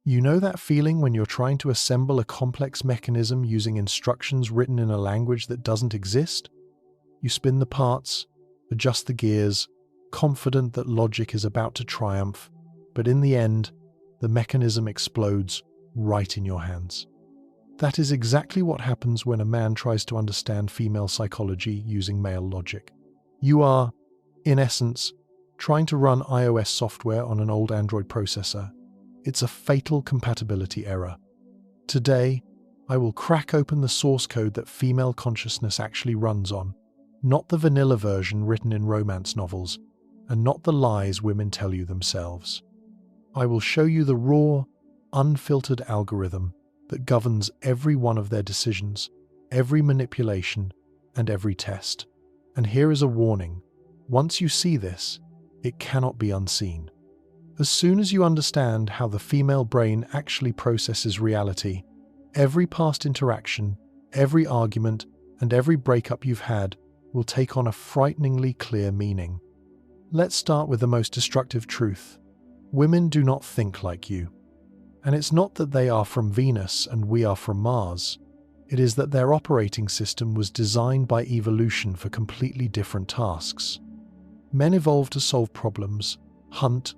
You know that feeling when you're trying to assemble a complex mechanism using instructions written in a language that doesn't exist? You spin the parts, adjust the gears, confident that logic is about to triumph, but in the end, the mechanism explodes right in your hands. That is exactly what happens when a man tries to understand female psychology using male logic. You are, in essence, trying to run iOS software on an old Android processor. It's a fatal compatibility error. Today, I will crack open the source code that female consciousness actually runs on, not the vanilla version written in romance novels, and not the lies women tell you themselves. I will show you the raw, unfiltered algorithm that governs every one of their decisions, every manipulation, and every test. And here is a warning. Once you see this, it cannot be unseen. As soon as you understand how the female brain actually processes reality, every past interaction, every argument, and every breakup you've had will take on a frighteningly clear meaning. Let's start with the most destructive truth. Women do not think like you. And it's not that they are from Venus and we are from Mars. It is that their operating system was designed by evolution for completely different tasks. Men evolved to solve problems, hunt,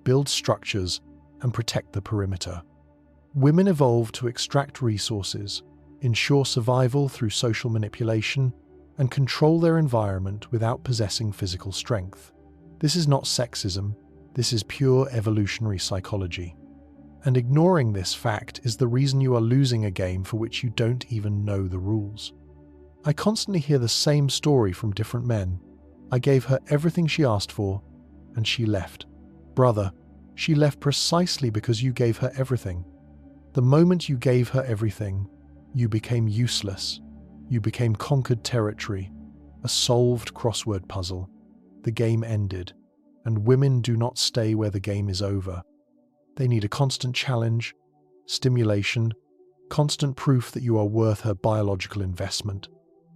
build structures, and protect the perimeter. Women evolved to extract resources, ensure survival through social manipulation, and control their environment without possessing physical strength. This is not sexism, this is pure evolutionary psychology. And ignoring this fact is the reason you are losing a game for which you don't even know the rules. I constantly hear the same story from different men. I gave her everything she asked for, and she left. Brother, she left precisely because you gave her everything. The moment you gave her everything, you became useless. You became conquered territory, a solved crossword puzzle. The game ended, and women do not stay where the game is over. They need a constant challenge, stimulation, constant proof that you are worth her biological investment.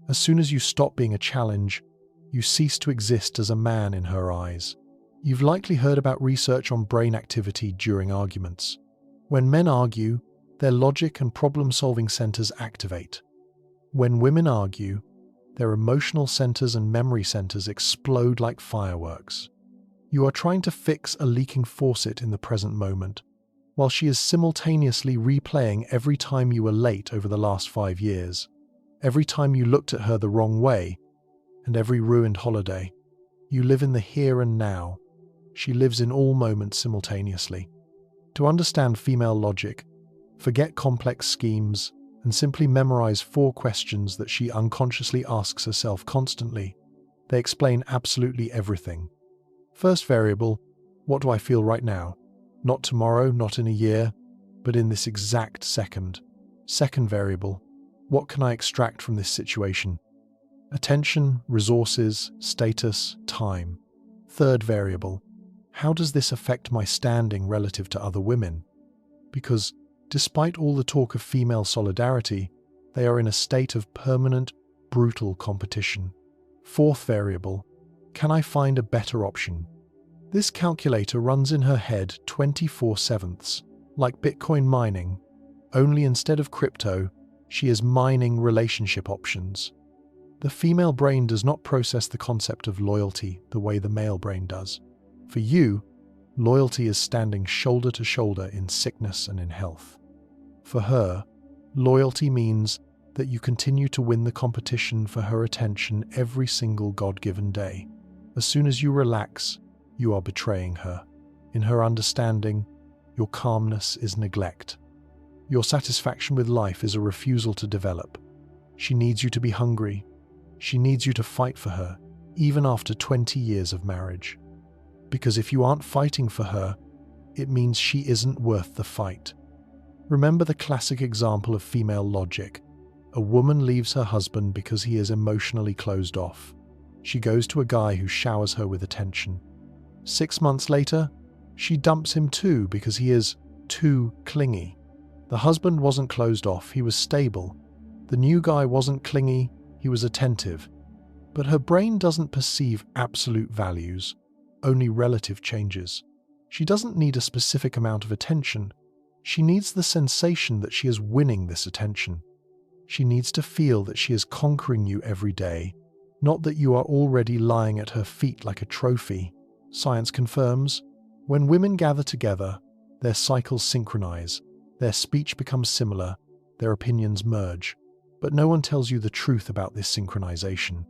As soon as you stop being a challenge, you cease to exist as a man in her eyes. You've likely heard about research on brain activity during arguments. When men argue, their logic and problem-solving centers activate. When women argue, their emotional centers and memory centers explode like fireworks. You are trying to fix a leaking faucet in the present moment, while she is simultaneously replaying every time you were late over the last 5 years, every time you looked at her the wrong way, and every ruined holiday. You live in the here and now. She lives in all moments simultaneously. To understand female logic, forget complex schemes and simply memorize 4 questions that she unconsciously asks herself constantly. They explain absolutely everything. First variable, what do I feel right now? Not tomorrow, not in a year, but in this exact second. Second variable, what can I extract from this situation? Attention, resources, status, time. Third variable, how does this affect my standing relative to other women? Because, despite all the talk of female solidarity, they are in a state of permanent, brutal competition. Fourth variable, can I find a better option? This calculator runs in her head 24/7, like Bitcoin mining, only instead of crypto, she is mining relationship options. The female brain does not process the concept of loyalty the way the male brain does. For you, loyalty is standing shoulder to shoulder in sickness and in health. For her, loyalty means that you continue to win the competition for her attention every single God-given day. As soon as you relax, you are betraying her. In her understanding, your calmness is neglect. Your satisfaction with life is a refusal to develop. She needs you to be hungry. She needs you to fight for her, even after 20 years of marriage. Because if you aren't fighting for her, it means she isn't worth the fight. Remember the classic example of female logic. A woman leaves her husband because he is emotionally closed off. She goes to a guy who showers her with attention. 6 months later, she dumps him too because he is too clingy. The husband wasn't closed off, he was stable. The new guy wasn't clingy, he was attentive. But her brain doesn't perceive absolute values, only relative changes. She doesn't need a specific amount of attention. She needs the sensation that she is winning this attention. She needs to feel that she is conquering you every day, not that you are already lying at her feet like a trophy. Science confirms, when women gather together, their cycles synchronize, their speech becomes similar, their opinions merge. But no one tells you the truth about this synchronization.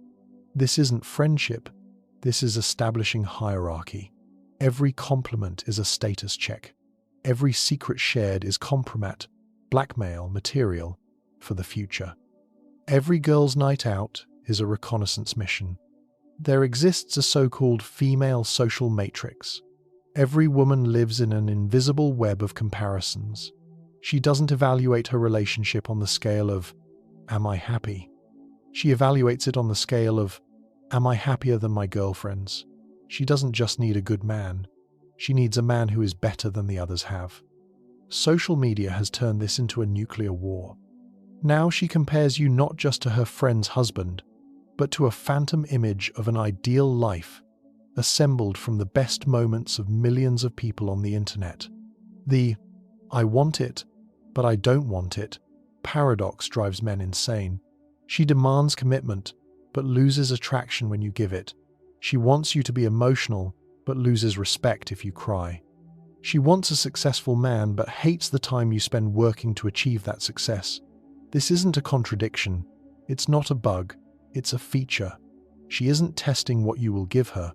This isn't friendship, this is establishing hierarchy. Every compliment is a status check. Every secret shared is compromat, blackmail material for the future. Every girl's night out is a reconnaissance mission. There exists a so-called female social matrix. Every woman lives in an invisible web of comparisons. She doesn't evaluate her relationship on the scale of, am I happy? She evaluates it on the scale of, am I happier than my girlfriends? She doesn't just need a good man. She needs a man who is better than the others have. Social media has turned this into a nuclear war. Now she compares you not just to her friend's husband, but to a phantom image of an ideal life, assembled from the best moments of millions of people on the internet. The I want it, but I don't want it paradox drives men insane. She demands commitment, but loses attraction when you give it. She wants you to be emotional, but loses respect if you cry. She wants a successful man, but hates the time you spend working to achieve that success. This isn't a contradiction. It's not a bug. It's a feature. She isn't testing what you will give her.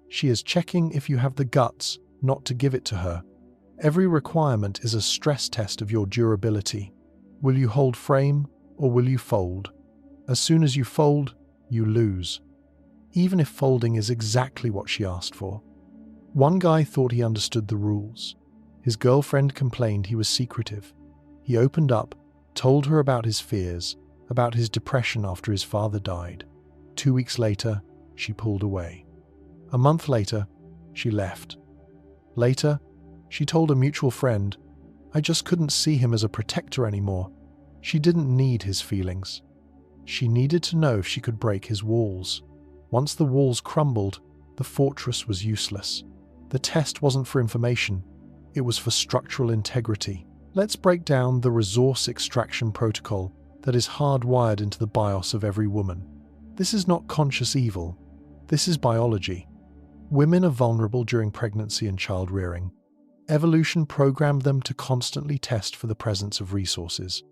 She is checking if you have the guts not to give it to her. Every requirement is a stress test of your durability. Will you hold frame or will you fold? As soon as you fold, you lose. Even if folding is exactly what she asked for. One guy thought he understood the rules. His girlfriend complained he was secretive. He opened up, told her about his fears, about his depression after his father died. 2 weeks later, she pulled away. A month later, she left. Later, she told a mutual friend, I just couldn't see him as a protector anymore. She didn't need his feelings. She needed to know if she could break his walls. Once the walls crumbled, the fortress was useless. The test wasn't for information, it was for structural integrity. Let's break down the resource extraction protocol that is hardwired into the BIOS of every woman. This is not conscious evil. This is biology. Women are vulnerable during pregnancy and child rearing. Evolution programmed them to constantly test for the presence of resources.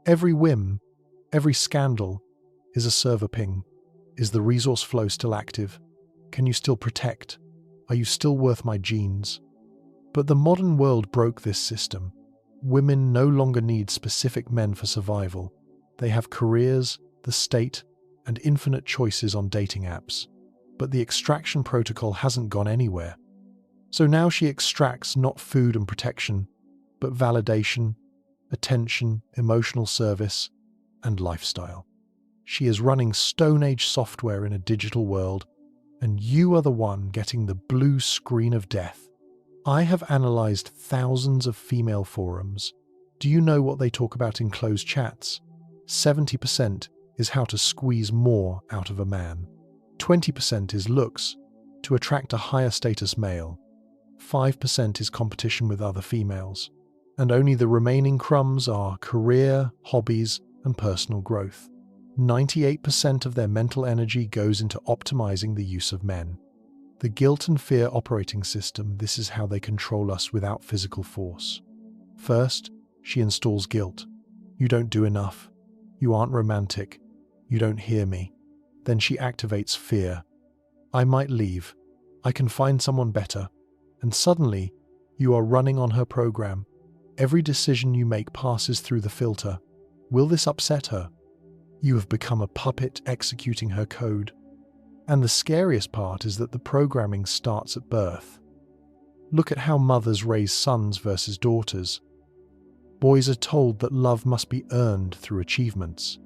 Every whim, every scandal, is a server ping. Is the resource flow still active? Can you still protect? Are you still worth my genes? But the modern world broke this system. Women no longer need specific men for survival. They have careers, the state, and infinite choices on dating apps. But the extraction protocol hasn't gone anywhere. So now she extracts not food and protection, but validation, attention, emotional service, and lifestyle. She is running Stone Age software in a digital world, and you are the one getting the blue screen of death. I have analyzed thousands of female forums. Do you know what they talk about in closed chats? 70% is how to squeeze more out of a man. 20% is looks, to attract a higher status male. 5% is competition with other females. And only the remaining crumbs are career, hobbies, and personal growth. 98% of their mental energy goes into optimizing the use of men. The guilt and fear operating system, this is how they control us without physical force. First, she installs guilt. You don't do enough. You aren't romantic. You don't hear me. Then she activates fear. I might leave. I can find someone better. And suddenly, you are running on her program. Every decision you make passes through the filter. Will this upset her? You have become a puppet executing her code. And the scariest part is that the programming starts at birth. Look at how mothers raise sons versus daughters. Boys are told that love must be earned through achievements.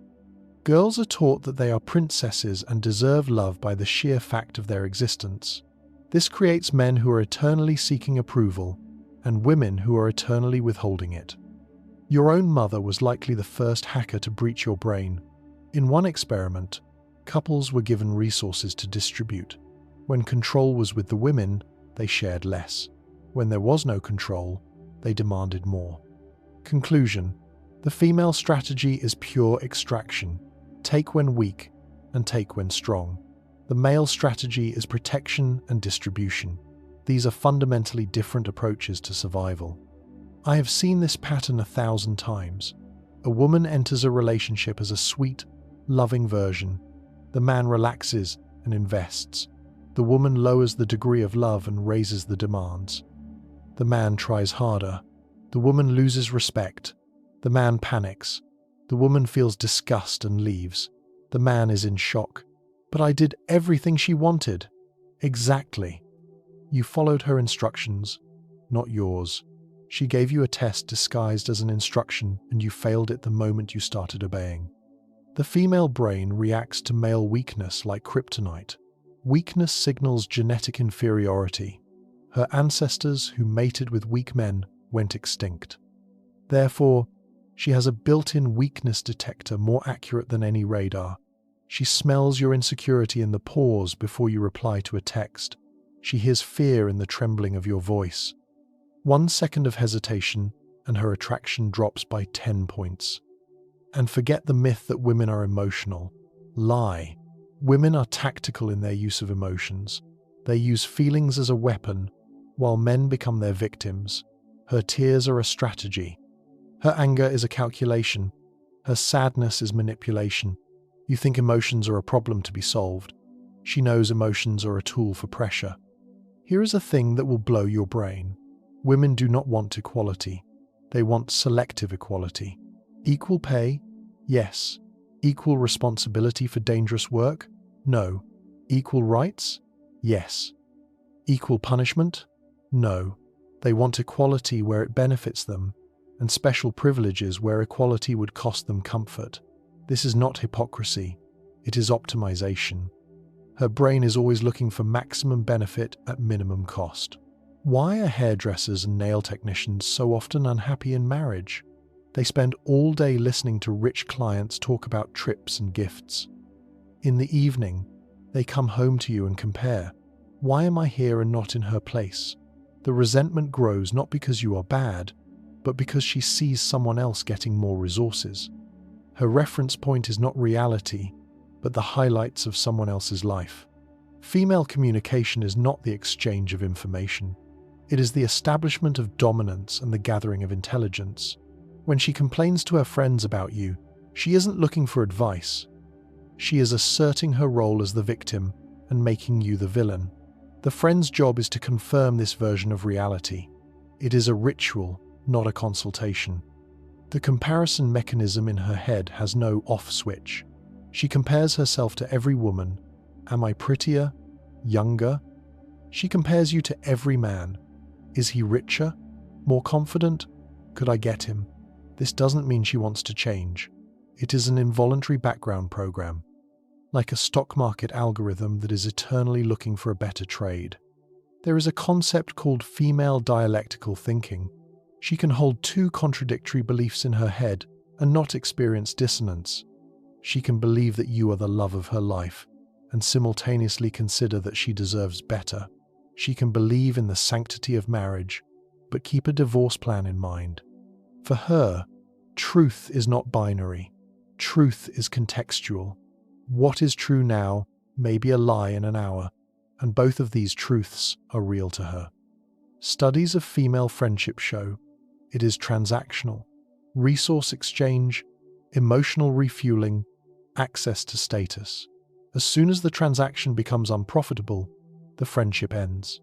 Girls are taught that they are princesses and deserve love by the sheer fact of their existence. This creates men who are eternally seeking approval, and women who are eternally withholding it. Your own mother was likely the first hacker to breach your brain. In one experiment, couples were given resources to distribute. When control was with the women, they shared less. When there was no control, they demanded more. Conclusion: the female strategy is pure extraction. Take when weak and take when strong. The male strategy is protection and distribution. These are fundamentally different approaches to survival. I have seen this pattern 1,000 times. A woman enters a relationship as a sweet, loving version. The man relaxes and invests. The woman lowers the degree of love and raises the demands. The man tries harder. The woman loses respect. The man panics. The woman feels disgust and leaves. The man is in shock. But I did everything she wanted. Exactly. You followed her instructions, not yours. She gave you a test disguised as an instruction, and you failed it the moment you started obeying. The female brain reacts to male weakness like kryptonite. Weakness signals genetic inferiority. Her ancestors who mated with weak men went extinct. Therefore, she has a built-in weakness detector more accurate than any radar. She smells your insecurity in the pause before you reply to a text. She hears fear in the trembling of your voice. 1 second of hesitation, and her attraction drops by 10 points. And forget the myth that women are emotional. Lie. Women are tactical in their use of emotions. They use feelings as a weapon, while men become their victims. Her tears are a strategy. Her anger is a calculation. Her sadness is manipulation. You think emotions are a problem to be solved. She knows emotions are a tool for pressure. Here is a thing that will blow your brain. Women do not want equality. They want selective equality. Equal pay? Yes. Equal responsibility for dangerous work? No. Equal rights? Yes. Equal punishment? No. They want equality where it benefits them, and special privileges where equality would cost them comfort. This is not hypocrisy. It is optimization. Her brain is always looking for maximum benefit at minimum cost. Why are hairdressers and nail technicians so often unhappy in marriage? They spend all day listening to rich clients talk about trips and gifts. In the evening, they come home to you and compare. Why am I here and not in her place? The resentment grows not because you are bad, but because she sees someone else getting more resources. Her reference point is not reality, but the highlights of someone else's life. Female communication is not the exchange of information. It is the establishment of dominance and the gathering of intelligence. When she complains to her friends about you, she isn't looking for advice. She is asserting her role as the victim and making you the villain. The friend's job is to confirm this version of reality. It is a ritual, not a consultation. The comparison mechanism in her head has no off switch. She compares herself to every woman. Am I prettier? Younger? She compares you to every man. Is he richer? More confident? Could I get him? This doesn't mean she wants to change. It is an involuntary background program, like a stock market algorithm that is eternally looking for a better trade. There is a concept called female dialectical thinking. She can hold two contradictory beliefs in her head and not experience dissonance. She can believe that you are the love of her life and simultaneously consider that she deserves better. She can believe in the sanctity of marriage, but keep a divorce plan in mind. For her, truth is not binary. Truth is contextual. What is true now may be a lie in an hour, and both of these truths are real to her. Studies of female friendship show it is transactional. Resource exchange, emotional refueling, access to status. As soon as the transaction becomes unprofitable, the friendship ends.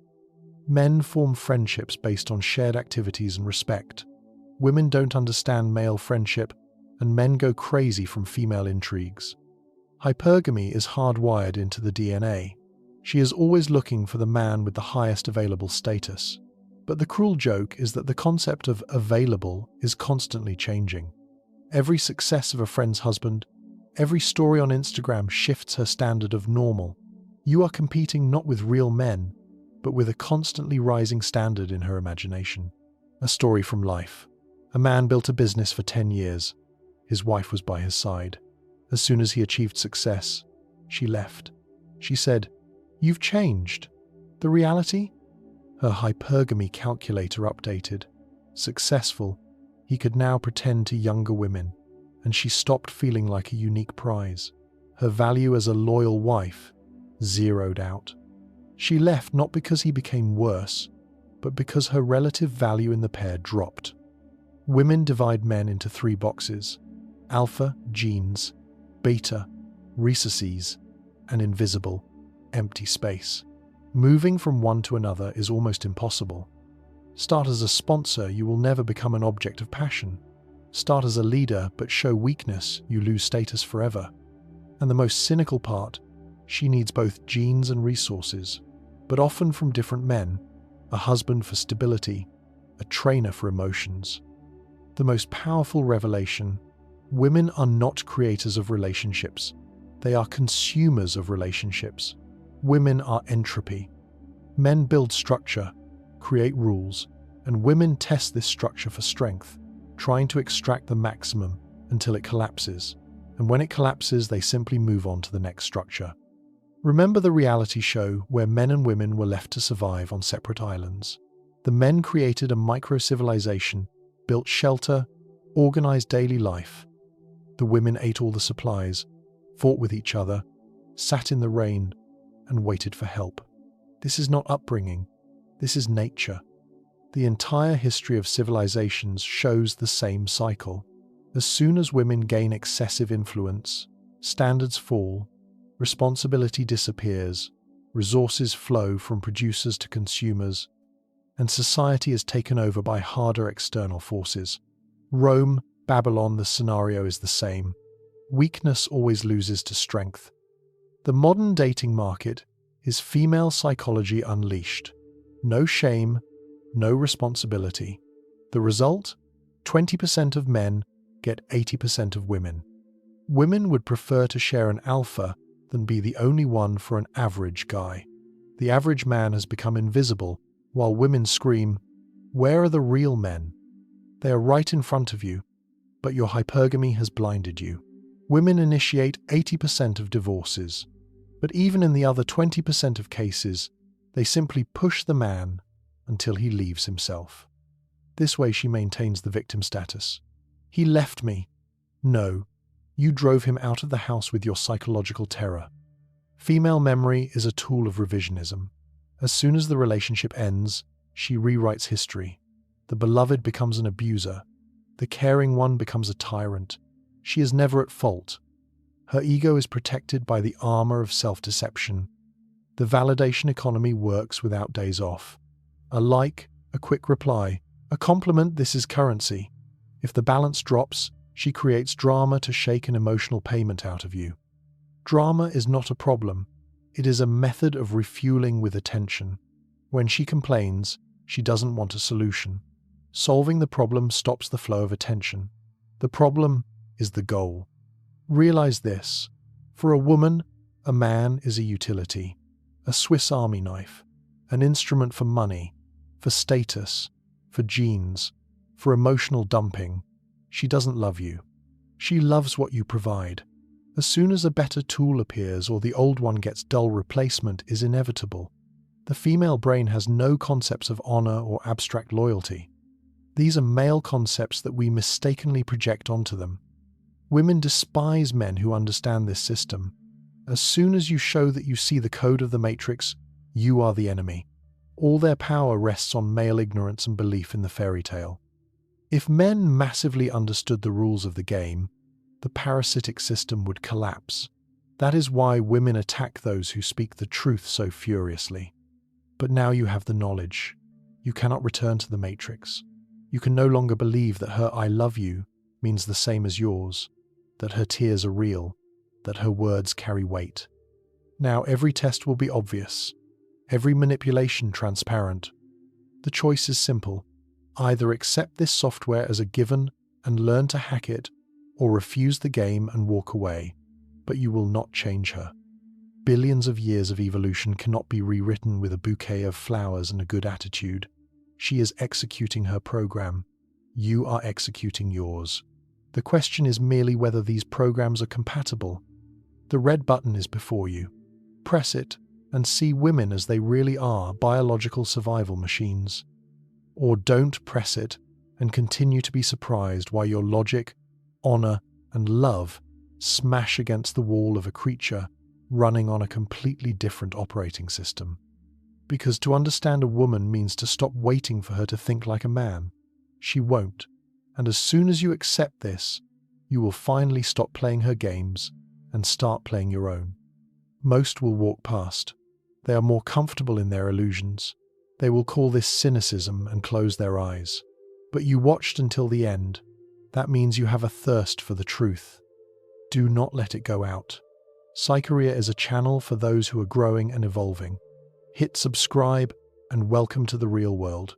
Men form friendships based on shared activities and respect. Women don't understand male friendship, and men go crazy from female intrigues. Hypergamy is hardwired into the DNA. She is always looking for the man with the highest available status. But the cruel joke is that the concept of available is constantly changing. Every success of a friend's husband, every story on Instagram shifts her standard of normal. You are competing not with real men, but with a constantly rising standard in her imagination. A story from life. A man built a business for 10 years. His wife was by his side. As soon as he achieved success, she left. She said, "You've changed." The reality? Her hypergamy calculator updated. successful, he could now pretend to younger women, and she stopped feeling like a unique prize. Her value as a loyal wife zeroed out. She left not because he became worse, but because her relative value in the pair dropped. Women divide men into 3 boxes: alpha, genes; beta, recesses; and invisible, empty space. Moving from one to another is almost impossible. Start as a sponsor, you will never become an object of passion. Start as a leader, but show weakness, you lose status forever. And the most cynical part, she needs both genes and resources, but often from different men: a husband for stability, a trainer for emotions. The most powerful revelation: women are not creators of relationships. They are consumers of relationships. Women are entropy. Men build structure, create rules, and women test this structure for strength, trying to extract the maximum until it collapses. And when it collapses, they simply move on to the next structure. Remember the reality show where men and women were left to survive on separate islands? The men created a micro-civilization, built shelter, organized daily life. The women ate all the supplies, fought with each other, sat in the rain, and waited for help. This is not upbringing. This is nature. The entire history of civilizations shows the same cycle. As soon as women gain excessive influence, standards fall, responsibility disappears, resources flow from producers to consumers, and society is taken over by harder external forces. Rome, Babylon, the scenario is the same. Weakness always loses to strength. The modern dating market is female psychology unleashed. No shame, no responsibility. The result? 20% of men get 80% of women. Women would prefer to share an alpha than be the only one for an average guy. The average man has become invisible, while women scream, "Where are the real men?" They are right in front of you, but your hypergamy has blinded you. Women initiate 80% of divorces, but even in the other 20% of cases, they simply push the man until he leaves himself. This way she maintains the victim status. He left me. No, you drove him out of the house with your psychological terror. Female memory is a tool of revisionism. As soon as the relationship ends, she rewrites history. The beloved becomes an abuser. The caring one becomes a tyrant. She is never at fault. Her ego is protected by the armor of self-deception. The validation economy works without days off. A like, a quick reply, a compliment, this is currency. If the balance drops, she creates drama to shake an emotional payment out of you. Drama is not a problem. It is a method of refueling with attention. When she complains, she doesn't want a solution. Solving the problem stops the flow of attention. The problem is the goal. Realize this. For a woman, a man is a utility, a Swiss Army knife, an instrument for money, for status, for genes, for emotional dumping. She doesn't love you. She loves what you provide. As soon as a better tool appears or the old one gets dull, replacement is inevitable. The female brain has no concepts of honor or abstract loyalty. These are male concepts that we mistakenly project onto them. Women despise men who understand this system. As soon as you show that you see the code of the matrix, you are the enemy. All their power rests on male ignorance and belief in the fairy tale. If men massively understood the rules of the game, the parasitic system would collapse. That is why women attack those who speak the truth so furiously. But now you have the knowledge. You cannot return to the matrix. You can no longer believe that her "I love you" means the same as yours, that her tears are real, that her words carry weight. Now every test will be obvious, every manipulation transparent. The choice is simple. Either accept this software as a given and learn to hack it, or refuse the game and walk away, but you will not change her. Billions of years of evolution cannot be rewritten with a bouquet of flowers and a good attitude. She is executing her program. You are executing yours. The question is merely whether these programs are compatible. The red button is before you. Press it and see women as they really are, biological survival machines. Or don't press it and continue to be surprised why your logic, honor, and love smash against the wall of a creature running on a completely different operating system. Because to understand a woman means to stop waiting for her to think like a man. She won't. And as soon as you accept this, you will finally stop playing her games and start playing your own. Most will walk past. They are more comfortable in their illusions. They will call this cynicism and close their eyes. But you watched until the end. That means you have a thirst for the truth. Do not let it go out. Psycheria is a channel for those who are growing and evolving. Hit subscribe and welcome to the real world.